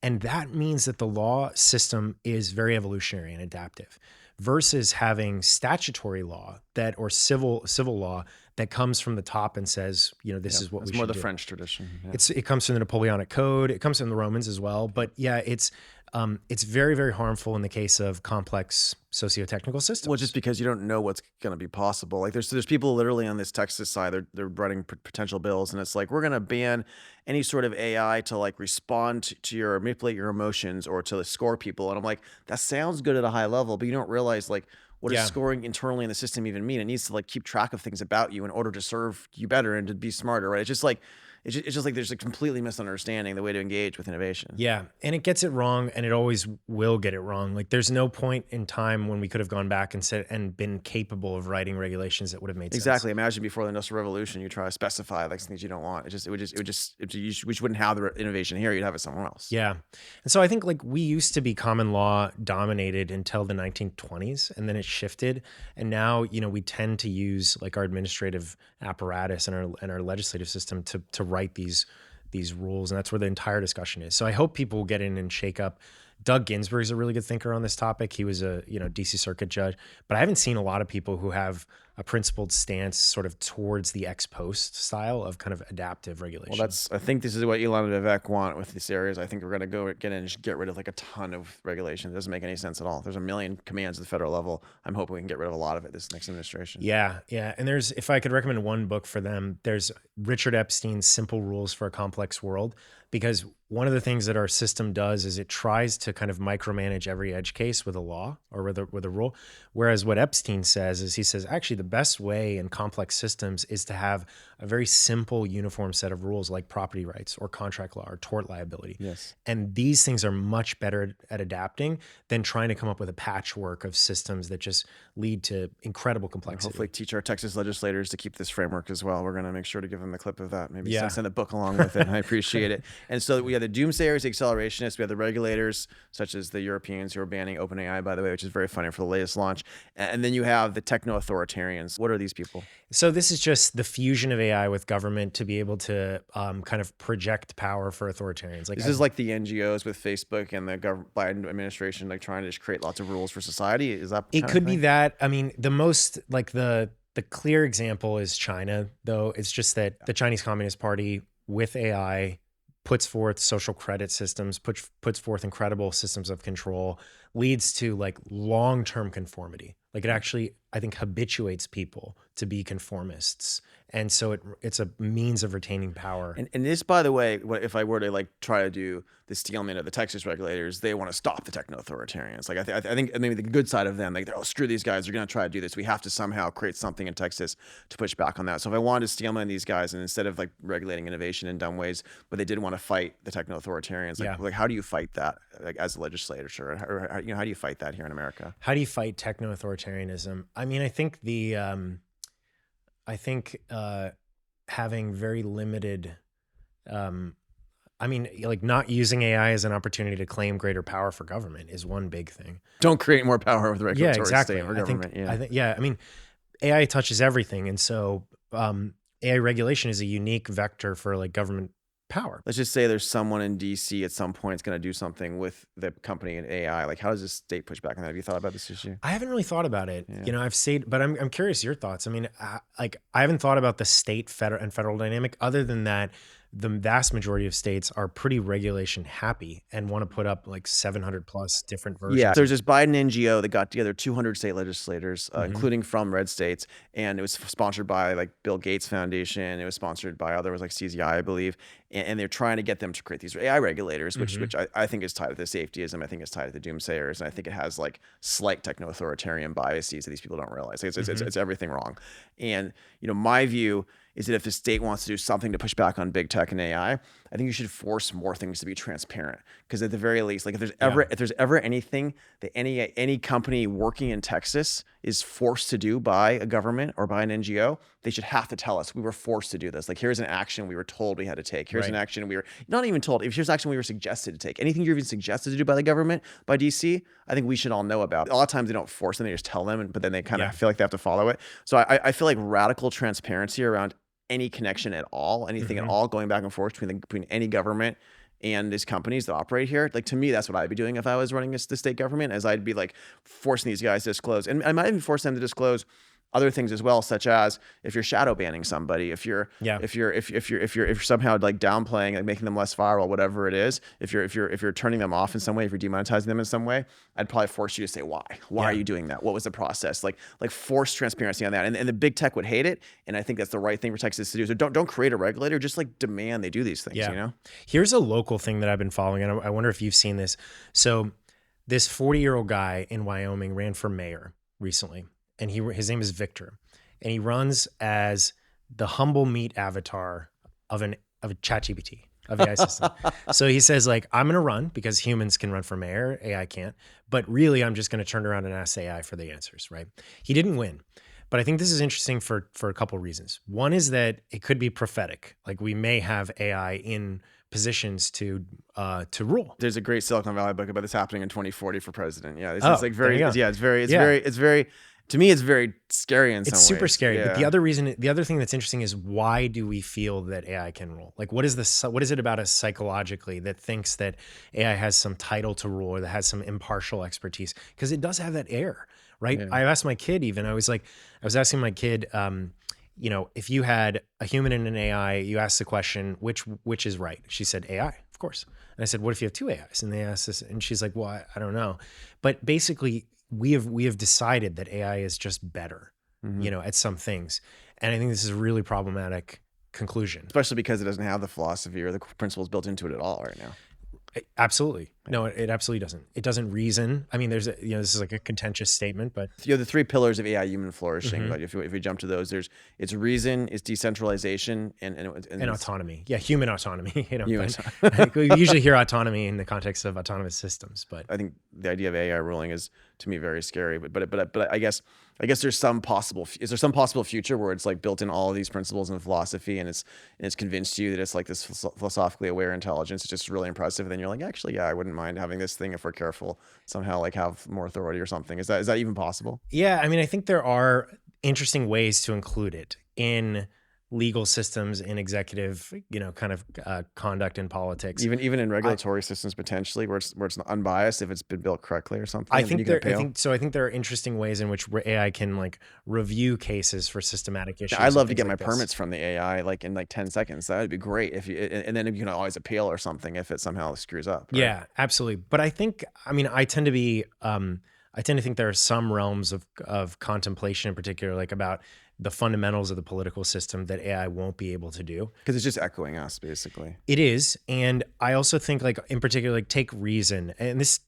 And that means that the law system is very evolutionary and adaptive, versus having statutory law or civil law that comes from the top and says, this is what we should do. It's more the French tradition. It comes from the Napoleonic Code. It comes from the Romans as well. But it's very, very harmful in the case of complex socio-technical systems. Well, just because you don't know what's going to be possible. Like there's people literally on this Texas side, they're writing potential bills, and it's like, we're going to ban any sort of AI to like respond to your, manipulate your emotions or to score people. And I'm like, that sounds good at a high level, but you don't realize like what does scoring internally in the system even mean? It needs to like keep track of things about you in order to serve you better and to be smarter, right? It's just like there's a completely misunderstanding the way to engage with innovation. Yeah, and it gets it wrong, and it always will get it wrong. Like there's no point in time when we could have gone back and been capable of writing regulations that would have made sense. Exactly. Imagine before the Industrial Revolution, you try to specify like things you don't want. We wouldn't have the innovation here. You'd have it somewhere else. Yeah, and so I think like we used to be common law dominated until the 1920s, and then it shifted, and now we tend to use like our administrative apparatus and our legislative system to write these rules, and that's where the entire discussion is. So I hope people will get in and shake up. Doug Ginsburg is a really good thinker on this topic. He was a DC Circuit judge, but I haven't seen a lot of people who have a principled stance sort of towards the ex post style of kind of adaptive regulation. Well, I think this is what Elon and Vivek want with these areas. I think we're going to go get in and just get rid of like a ton of regulation. It doesn't make any sense at all. There's a million commands at the federal level. I'm hoping we can get rid of a lot of it this next administration. Yeah. And if I could recommend one book for them, there's Richard Epstein's Simple Rules for a Complex World, because one of the things that our system does is it tries to kind of micromanage every edge case with a law or with a rule. Whereas what Epstein says is he says, actually, the best way in complex systems is to have a very simple, uniform set of rules like property rights or contract law or tort liability. Yes. And these things are much better at adapting than trying to come up with a patchwork of systems that just lead to incredible complexity. Hopefully teach our Texas legislators to keep this framework as well. We're going to make sure to give them the clip of that. Maybe Yeah. send a book along with it. I appreciate it. And so we have the Doomsayers, the Accelerationists. We have the regulators, such as the Europeans who are banning OpenAI, by the way, which is very funny for the latest launch. And then you have the techno-authoritarians. What are these people? So this is just the fusion of AI with government to be able to kind of project power for authoritarians. Like This is like the NGOs with Facebook and the Biden administration, like trying to just create lots of rules for society. Is that it kind of could be thing? that. I mean, the most like the clear example is China, though. It's just that the Chinese Communist Party with AI puts forth social credit systems, puts forth incredible systems of control, leads to like long-term conformity. Like it actually, I think, habituates people to be conformists. And so it's a means of retaining power. And this, by the way, if I were to like try to do the steelman of the Texas regulators, they want to stop the techno-authoritarians. Like I think maybe the good side of them, like, oh, screw these guys, they're going to try to do this. We have to somehow create something in Texas to push back on that. So if I wanted to steelman these guys, and instead of like regulating innovation in dumb ways, but they did want to fight the techno-authoritarians, like how do you fight that, like as a legislator, or how do you fight that here in America? How do you fight techno-authoritarianism? I mean, I think having very limited, I mean, like not using AI as an opportunity to claim greater power for government is one big thing. Don't create more power with the regulatory state or I government. think, I mean, AI touches everything. And so AI regulation is a unique vector for like government power. Let's just say there's someone in DC at some point that's going to do something with the company and AI. Like, how does the state push back on that? Have you thought about this issue? I haven't really thought about it. Yeah. You know, I've said, but I'm curious your thoughts. I mean, I haven't thought about the state, federal dynamic, other than that the vast majority of states are pretty regulation happy and want to put up like 700 plus different versions. Yeah, there's this Biden NGO that got together 200 state legislators, including from red states, and it was sponsored by like Bill Gates Foundation. It was sponsored by others like CZI, I believe, and they're trying to get them to create these AI regulators, which I think is tied to the safetyism. I think it's tied to the doomsayers, and I think it has like slight techno-authoritarian biases that these people don't realize. Like, it's everything wrong. And you know, my view is that if the state wants to do something to push back on big tech and AI, I think you should force more things to be transparent. Because at the very least, like if there's ever anything that any company working in Texas is forced to do by a government or by an NGO, they should have to tell us we were forced to do this. Like, here's an action we were told we had to take. Here's an action we were not even told. Here's action we were suggested to take. Anything you're even suggested to do by the government, by DC, I think we should all know about. A lot of times they don't force them, they just tell them, but then they kind of feel like they have to follow it. So I feel like radical transparency around any connection at all, anything at all going back and forth between any government and these companies that operate here. Like, to me, that's what I'd be doing if I was running the state government, as I'd be like forcing these guys to disclose. And I might even force them to disclose other things as well, such as if you're shadow banning somebody, if you're somehow like downplaying, like making them less viral, whatever it is, if you're turning them off in some way, if you're demonetizing them in some way, I'd probably force you to say why are you doing that? What was the process? Like force transparency on that. And the big tech would hate it. And I think that's the right thing for Texas to do. So don't create a regulator, just like demand they do these things, you know? Here's a local thing that I've been following, and I wonder if you've seen this. So this 40-year-old guy in Wyoming ran for mayor recently. And his name is Victor, and he runs as the humble meat avatar of a ChatGPT, of AI system. So he says, like, I'm going to run because humans can run for mayor, AI can't. But really, I'm just going to turn around and ask AI for the answers, right? He didn't win. But I think this is interesting for a couple of reasons. One is that it could be prophetic. Like, we may have AI in positions to rule. There's a great Silicon Valley book about this happening in 2040 for president. Yeah, it's like very, it's very. To me, it's very scary in some ways. It's super scary. But the other thing that's interesting is, why do we feel that AI can rule? Like, what is it about us psychologically that thinks that AI has some title to rule, or that has some impartial expertise? Because it does have that air, right? Yeah. I asked my kid I was asking my kid, you know, if you had a human and an AI, you asked the question, which is right? She said AI, of course. And I said, what if you have two AIs? And they asked this, and she's like, well, I don't know. But basically, we have decided that AI is just better, you know, at some things. And I think this is a really problematic conclusion. Especially because it doesn't have the philosophy or the principles built into it at all right now. Absolutely. No, it absolutely doesn't. It doesn't reason. I mean, there's this is like a contentious statement, but You know, the three pillars of AI human flourishing. Mhm. But if we jump to those, it's reason, it's decentralization, and and it's autonomy. Yeah, human autonomy. human. But we usually hear autonomy in the context of autonomous systems, but I think the idea of AI ruling is, to me, very scary. But I guess there's some possible. Is there some possible future where it's like built in all of these principles and philosophy, and it's convinced you that it's like this philosophically aware intelligence? It's just really impressive. And then you're like, actually, yeah, I wouldn't mind having this thing if we're careful. Somehow, like have more authority or something. Is that even possible? yeah, I mean, I think there are interesting ways to include it in legal systems, in executive, kind of conduct in politics. Even in regulatory systems potentially, where it's unbiased if it's been built correctly or something. I and think you can appeal. I think there are interesting ways in which AI can like review cases for systematic issues. I'd love to and get things my like this. permits from the AI like in like 10 seconds. That would be great if you, and then you can always appeal or something if it somehow screws up. Right? Yeah, absolutely. But I think, I mean, I tend to think there are some realms of contemplation in particular, like about the fundamentals of the political system that AI won't be able to do. Because it's just echoing us basically. It is. And I also think, like, in particular, like take reason. And this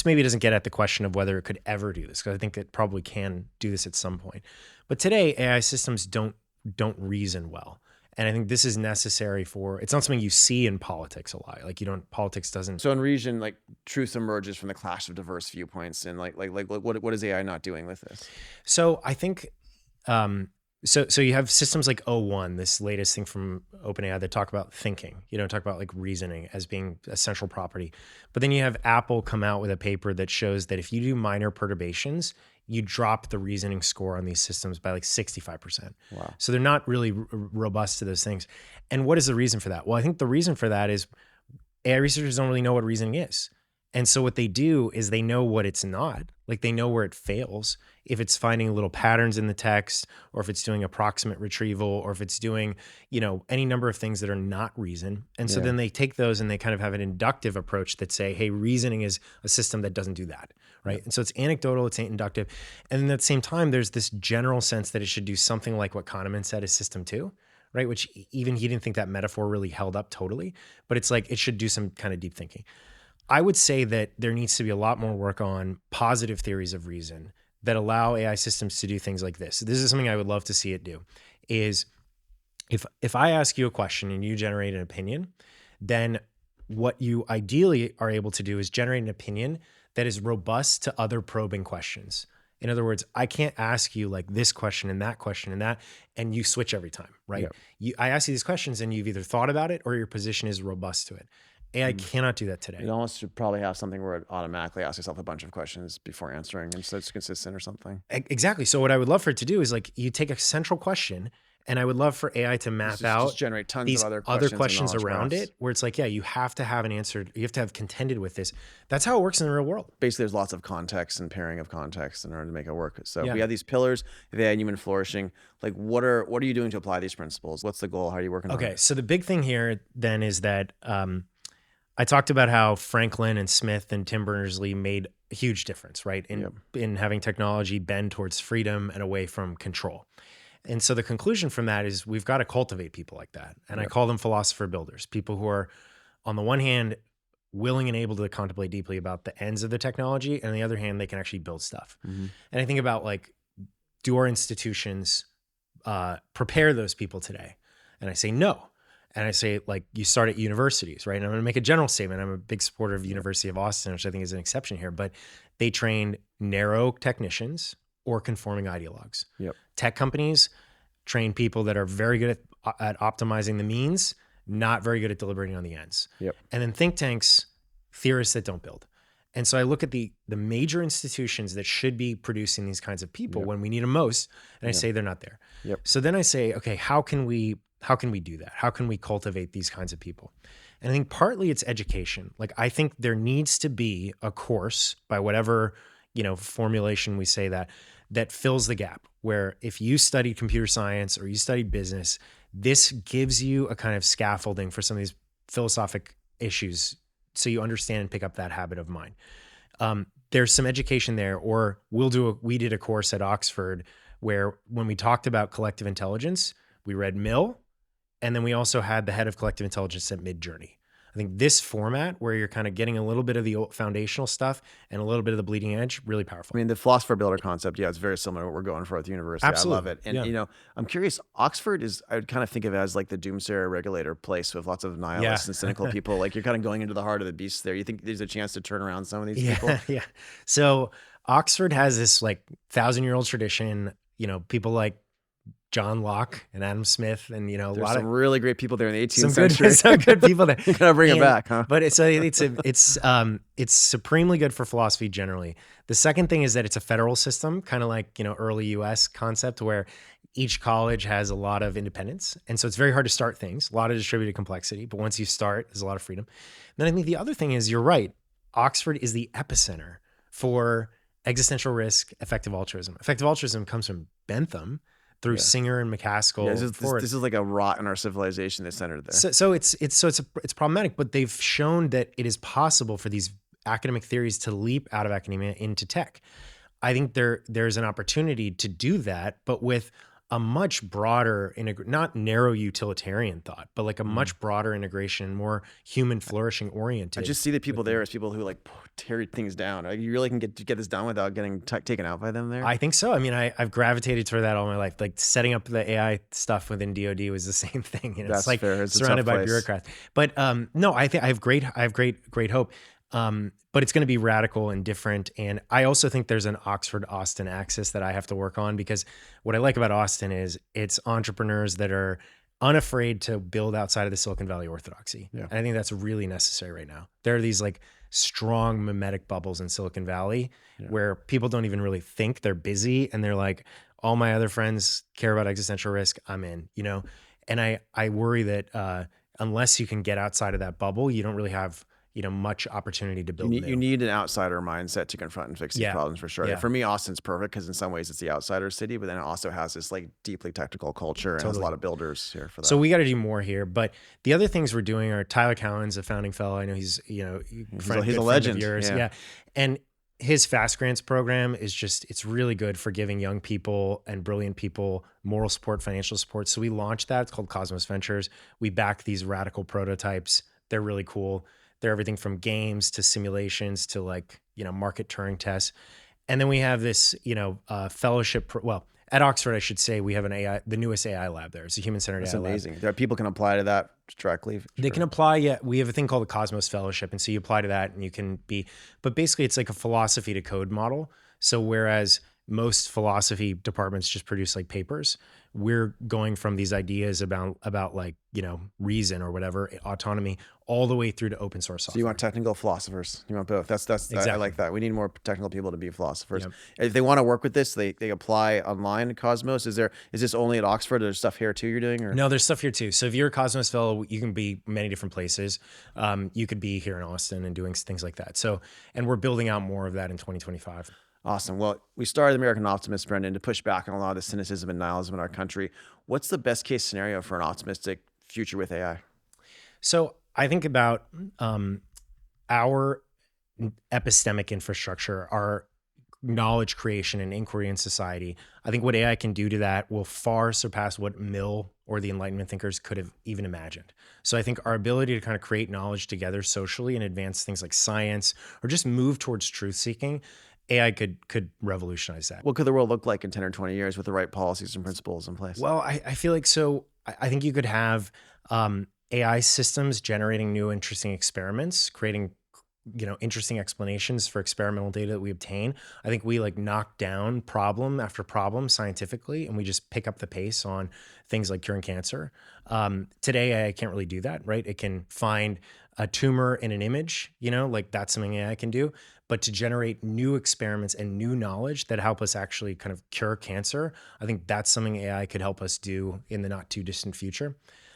maybe doesn't get at the question of whether it could ever do this, because I think it probably can do this at some point. But today, AI systems don't reason well. And I think this is necessary it's not something you see in politics a lot. Like politics doesn't. So in reason, like truth emerges from the clash of diverse viewpoints, and like what is AI not doing with this? So I think, so you have systems like O1, this latest thing from OpenAI that talk about thinking, talk about like reasoning as being a central property. But then you have Apple come out with a paper that shows that if you do minor perturbations, you drop the reasoning score on these systems by like 65%. Wow. So they're not really robust to those things. And what is the reason for that? Well, I think the reason for that is AI researchers don't really know what reasoning is. And so what they do is they know what it's not. Like they know where it fails. If it's finding little patterns in the text, or if it's doing approximate retrieval, or if it's doing, any number of things that are not reason. And so then they take those and they kind of have an inductive approach that say, hey, reasoning is a system that doesn't do that, right? Yep. And so it's anecdotal, it's inductive. And then at the same time, there's this general sense that it should do something like what Kahneman said is system 2. Right, which even he didn't think that metaphor really held up totally, but it's like it should do some kind of deep thinking. I would say that there needs to be a lot more work on positive theories of reason that allow AI systems to do things like this. This is something I would love to see it do, is if I ask you a question and you generate an opinion, then what you ideally are able to do is generate an opinion that is robust to other probing questions. In other words, I can't ask you like this question and that, and you switch every time, right? Yep. I ask you these questions and you've either thought about it or your position is robust to it. AI cannot do that today. It almost should probably have something where it automatically asks yourself a bunch of questions before answering, and so it's consistent or something. Exactly. So what I would love for it to do is like you take a central question, and I would love for AI to map out just generate tons these of other and questions knowledge around graphs. it, where it's like, yeah, you have to have an answer. You have to have contended with this. That's how it works in the real world. Basically, there's lots of context and pairing of context in order to make it work. So Yeah. we have these pillars of AI and human flourishing. Like, what are you doing to apply these principles? What's the goal? How are you working on Okay. it? So the big thing here then is that I talked about how Franklin and Smith and Tim Berners-Lee made a huge difference, right? In having technology bend towards freedom and away from control. And so the conclusion from that is we've got to cultivate people like that. And I call them philosopher builders, people who are, on the one hand, willing and able to contemplate deeply about the ends of the technology. And on the other hand, they can actually build stuff. Mm-hmm. And I think about like, do our institutions prepare those people today? And I say no. And I say, like, you start at universities, right? And I'm going to make a general statement. I'm a big supporter of University of Austin, which I think is an exception here, but they train narrow technicians or conforming ideologues. Yep. Tech companies train people that are very good at optimizing the means, not very good at deliberating on the ends. Yep. And then think tanks, theorists that don't build. And so I look at the major institutions that should be producing these kinds of people when we need them most, and I say they're not there. Yep. So then I say, okay, how can we do that? How can we cultivate these kinds of people? And I think partly it's education. Like, I think there needs to be a course by whatever, formulation we say that fills the gap, where if you studied computer science or you studied business, this gives you a kind of scaffolding for some of these philosophic issues so you understand and pick up that habit of mind. There's some education there, or we did a course at Oxford where when we talked about collective intelligence, we read Mill, and then we also had the head of collective intelligence at Midjourney. I think this format where you're kind of getting a little bit of the foundational stuff and a little bit of the bleeding edge, really powerful. I mean, the philosopher builder concept, yeah, it's very similar to what we're going for at the university. Absolutely. I love it. And, Yeah. you know, I'm curious, Oxford is, I would kind of think of it as like the Doomsayer regulator place with lots of nihilists and cynical people. Like you're kind of going into the heart of the beast there. You think there's a chance to turn around some of these people? Yeah. So Oxford has this like 1,000-year-old tradition, you know, people like John Locke and Adam Smith, and, you know, There's some really great people there in the 18th some century. some good people there. You gotta bring it back, huh? But it's supremely good for philosophy generally. The second thing is that it's a federal system, kind of like, you know, early US concept where each college has a lot of independence. And so it's very hard to start things, a lot of distributed complexity. But once you start, there's a lot of freedom. And then I think the other thing is, you're right, Oxford is the epicenter for existential risk, effective altruism. Effective altruism comes from Bentham through Singer and McCaskill. Yeah, this is like a rot in our civilization that's centered there. So it's problematic, but they've shown that it is possible for these academic theories to leap out of academia into tech. I think there's an opportunity to do that, but with a much broader, not narrow utilitarian thought, but like a much broader integration, more human flourishing oriented. I just see the people there as people who like tear things down. Like, you really can get this done without getting taken out by them there? I think so. I mean, I've gravitated toward that all my life. Like setting up the AI stuff within DoD was the same thing. You know, That's it's like fair. It's a surrounded tough by place. bureaucrats. But no, I think I have great hope. But it's going to be radical and different. And I also think there's an Oxford-Austin axis that I have to work on, because what I like about Austin is it's entrepreneurs that are unafraid to build outside of the Silicon Valley orthodoxy. Yeah. And I think that's really necessary right now. There are these like strong mimetic bubbles in Silicon Valley where people don't even really think, they're busy and they're like, all my other friends care about existential risk, I'm in, you know? And I worry that unless you can get outside of that bubble, you don't really have, you know, much opportunity to build. You need an outsider mindset to confront and fix these problems for sure. Yeah. For me, Austin's perfect because in some ways it's the outsider city, but then it also has this like deeply technical culture and has a lot of builders here for that. So we got to do more here. But the other things we're doing are Tyler Cowen's a founding fellow. I know he's, you know, he's a legend. Of yours. Yeah. And his Fast Grants program is just, it's really good for giving young people and brilliant people moral support, financial support. So we launched that. It's called Cosmos Ventures. We back these radical prototypes. They're really cool. They're everything from games to simulations to like, you know, market Turing tests. And then we have this, you know, fellowship. Well, at Oxford, I should say, we have an AI, the newest AI lab there. It's a human-centered AI lab. That's amazing. There are people can apply to that directly. They can apply. Yeah. We have a thing called the Cosmos Fellowship. And so you apply to that and you can be, but basically it's like a philosophy to code model. So whereas most philosophy departments just produce like papers, we're going from these ideas about like, you know, reason or whatever, autonomy, all the way through to open source software. So you want technical philosophers. You want both. That's Exactly. I like that. We need more technical people to be philosophers. Yep. If they want to work with this, they apply online at Cosmos. Is this only at Oxford? Or there's stuff here too you're doing? Or? No, there's stuff here too. So if you're a Cosmos fellow, you can be many different places. You could be here in Austin and doing things like that. So, and we're building out more of that in 2025. Awesome. Well, we started American Optimist, Brendan, to push back on a lot of the cynicism and nihilism in our country. What's the best case scenario for an optimistic future with AI? So I think about our epistemic infrastructure, our knowledge creation and inquiry in society. I think what AI can do to that will far surpass what Mill or the Enlightenment thinkers could have even imagined. So I think our ability to kind of create knowledge together socially and advance things like science or just move towards truth seeking, AI could revolutionize that. What could the world look like in 10 or 20 years with the right policies and principles in place? Well, I feel like I think you could have AI systems generating new interesting experiments, creating, you know, interesting explanations for experimental data that we obtain. I think we like knock down problem after problem scientifically, and we just pick up the pace on things like curing cancer. Today, AI can't really do that, right? It can find a tumor in an image, you know, like that's something AI can do. But to generate new experiments and new knowledge that help us actually kind of cure cancer, I think that's something AI could help us do in the not too distant future.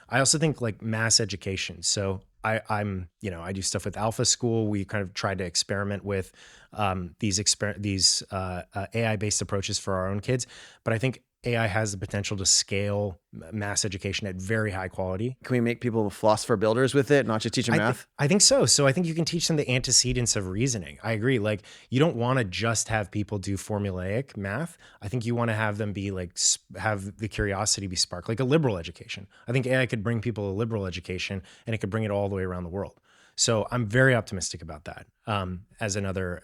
I also think like mass education. So I'm, you know, I do stuff with Alpha School. We kind of tried to experiment with these AI-based approaches for our own kids. But I think AI has the potential to scale mass education at very high quality. Can we make people philosopher builders with it, not just teach them math? I think so. So I think you can teach them the antecedents of reasoning. I agree. Like you don't want to just have people do formulaic math. I think you want to have them be like, have the curiosity be sparked, like a liberal education. I think AI could bring people a liberal education and it could bring it all the way around the world. So I'm very optimistic about that as another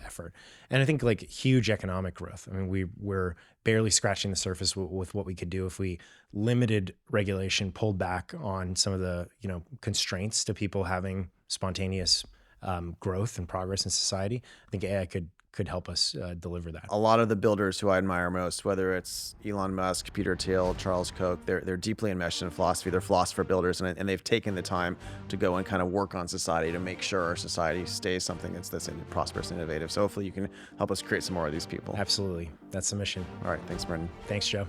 effort. And I think like huge economic growth. I mean, we're barely scratching the surface with what we could do if we limited regulation, pulled back on some of the constraints to people having spontaneous growth and progress in society. I think AI could help us deliver that. A lot of the builders who I admire most, whether it's Elon Musk, Peter Thiel, Charles Koch, they're deeply enmeshed in philosophy. They're philosopher builders, and they've taken the time to go and kind of work on society to make sure our society stays something that's prosperous and innovative. So hopefully you can help us create some more of these people. Absolutely. That's the mission. All right. Thanks, Brendan. Thanks, Joe.